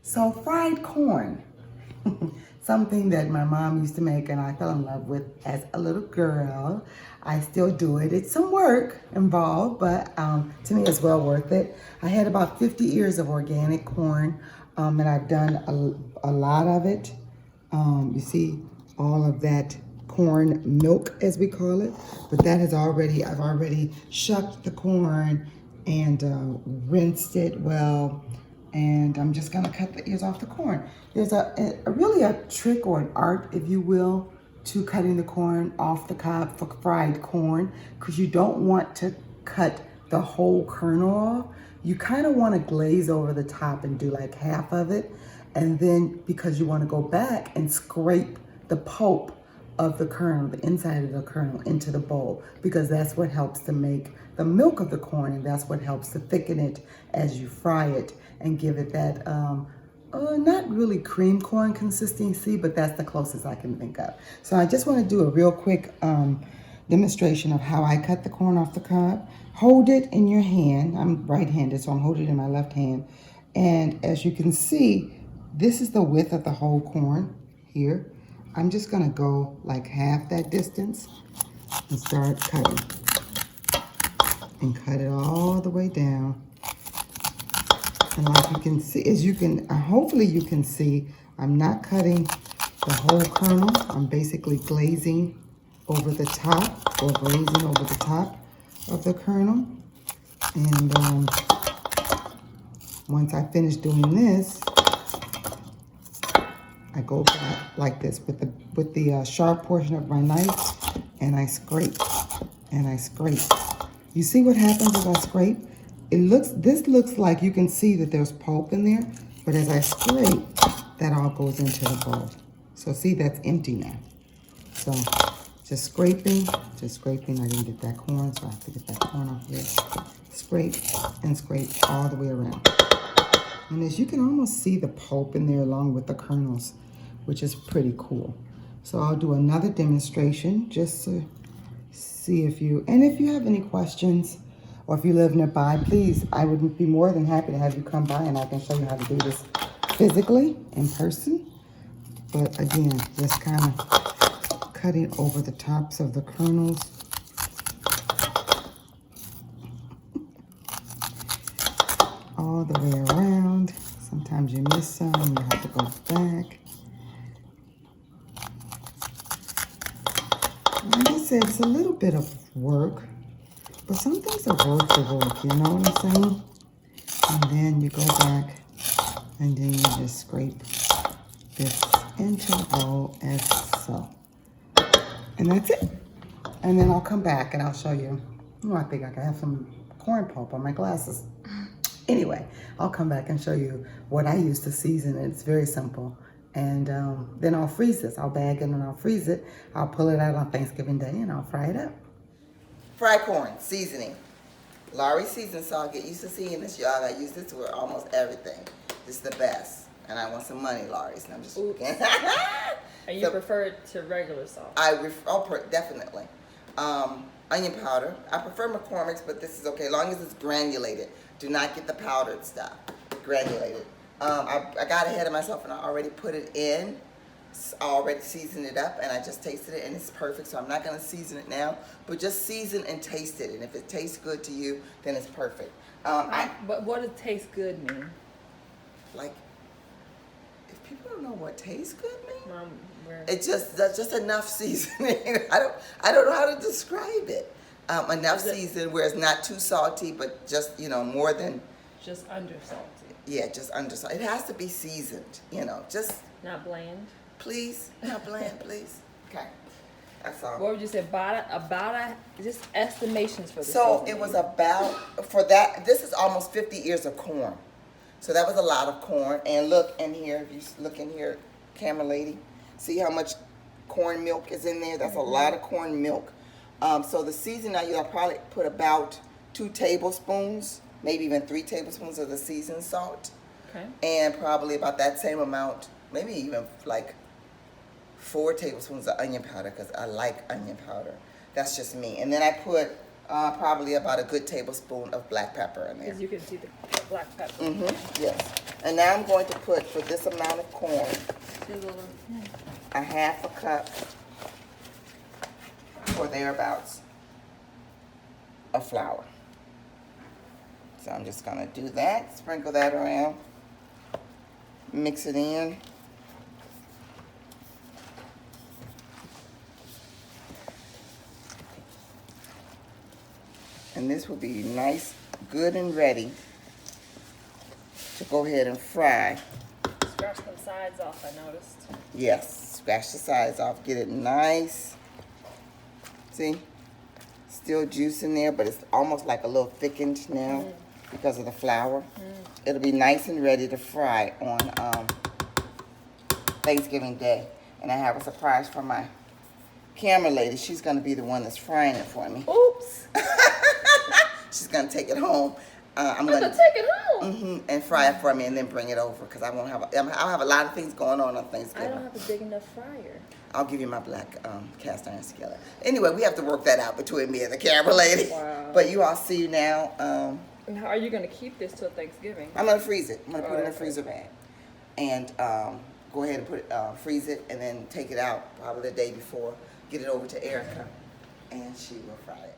So fried corn, something that my mom used to make and I fell in love with as a little girl. I still do it. It's some work involved, but to me it's well worth it. I had about 50 ears of organic corn and I've done a lot of it. You see all of that corn milk, as we call it, but that has already, I've already shucked the corn and rinsed it well, and I'm just gonna cut the ears off the corn. There's really a trick or an art, if you will, to cutting the corn off the cob for fried corn, because you don't want to cut the whole kernel off. You kind of want to glaze over the top and do like half of it, and then because you want to go back and scrape the pulp of the kernel, the inside of the kernel, into the bowl, because that's what helps to make the milk of the corn, and that's what helps to thicken it as you fry it and give it that not really cream corn consistency, but that's the closest I can think of. So I just want to do a real quick demonstration of how I cut the corn off the cob. Hold it in your hand. I'm right-handed, so I'm holding it in my left hand. And as you can see, this is the width of the whole corn here. I'm just gonna go like half that distance and start cutting. And cut it all the way down. And like you can see, as you can, hopefully you can see, I'm not cutting the whole kernel. I'm basically glazing over the top, or glazing over the top of the kernel. And once I finish doing this, I go back like this with the sharp portion of my knife, and I scrape, and I scrape. You see what happens as I scrape? This looks like you can see that there's pulp in there, but as I scrape, that all goes into the bowl. So see, that's empty now. So just scraping. I didn't get that corn, so I have to get that corn off here. Scrape and scrape all the way around. And as you can almost see the pulp in there along with the kernels, which is pretty cool. So I'll do another demonstration just to see if you have any questions, or if you live nearby, please, I would be more than happy to have you come by and I can show you how to do this physically in person. But again, just kind of cutting over the tops of the kernels. All the way around. Sometimes you miss some, you have to go back. Like I said, it's a little bit of work, but some things are worth the work, you know what I'm saying? And then you go back, and then you just scrape this into the bowl as so. And that's it. And then I'll come back and I'll show you. Oh, I think I can have some corn pulp on my glasses. Anyway, I'll come back and show you what I use to season it. It's very simple. And then I'll freeze this. I'll bag it and I'll freeze it. I'll pull it out on Thanksgiving Day and I'll fry it up. Fried corn, seasoning. Lawry's seasoning salt. Get used to seeing this, y'all. I use this for almost everything. This is the best. And I want some money, Lawry's. And I'm just joking. And you prefer it to regular salt? Definitely. Onion powder. I prefer McCormick's, but this is okay, as long as it's granulated. Do not get the powdered stuff. Granulated. I got ahead of myself and I already put it in. I already seasoned it up and I just tasted it and it's perfect. So I'm not going to season it now, but just season and taste it. And if it tastes good to you, then it's perfect. But what does taste good mean? Like, if people don't know what tastes good mean, it's just enough seasoning. I don't know how to describe it. Enough season where it's not too salty, but just, more than... Just under salty. Yeah, just under salty. It has to be seasoned, just... Not bland? Please, not bland, please. Okay, that's all. What would you say, just estimations for the So it was about, for that, this is almost 50 ears of corn. So that was a lot of corn. And look in here, if you look in here, camera lady, see how much corn milk is in there? That's a lot of corn milk. So the seasoning, I'll probably put about 2 tablespoons, maybe even 3 tablespoons of the seasoned salt. Okay. And probably about that same amount, maybe even like 4 tablespoons of onion powder, because I like onion powder. That's just me. And then I put probably about a good tablespoon of black pepper in there. Because you can see the black pepper. Yes. And now I'm going to put, for this amount of corn, a half a cup or thereabouts of flour. So I'm just gonna do that, sprinkle that around, mix it in. And this will be nice, good and ready to go ahead and fry. Scratch them sides off, I noticed. Yes, scratch the sides off, get it nice. See, still juice in there, but it's almost like a little thickened now because of the flour. It'll be nice and ready to fry on Thanksgiving Day. And I have a surprise for my camera lady. She's gonna be the one that's frying it for me. Oops. She's gonna take it home. I'm gonna gonna take it home. and fry it for me, and then bring it over because I'll have a lot of things going on I Thanksgiving. don't have a big enough fryer. I'll give you my black cast iron skillet. Anyway, we have to work that out between me and the camera lady. Wow. But you all see now. And how are you gonna keep this till Thanksgiving? I'm gonna freeze it. I'm gonna put it in a Okay. freezer bag, and go ahead and put it, freeze it, and then take it out probably the day before. Get it over to Erica, and she will fry it.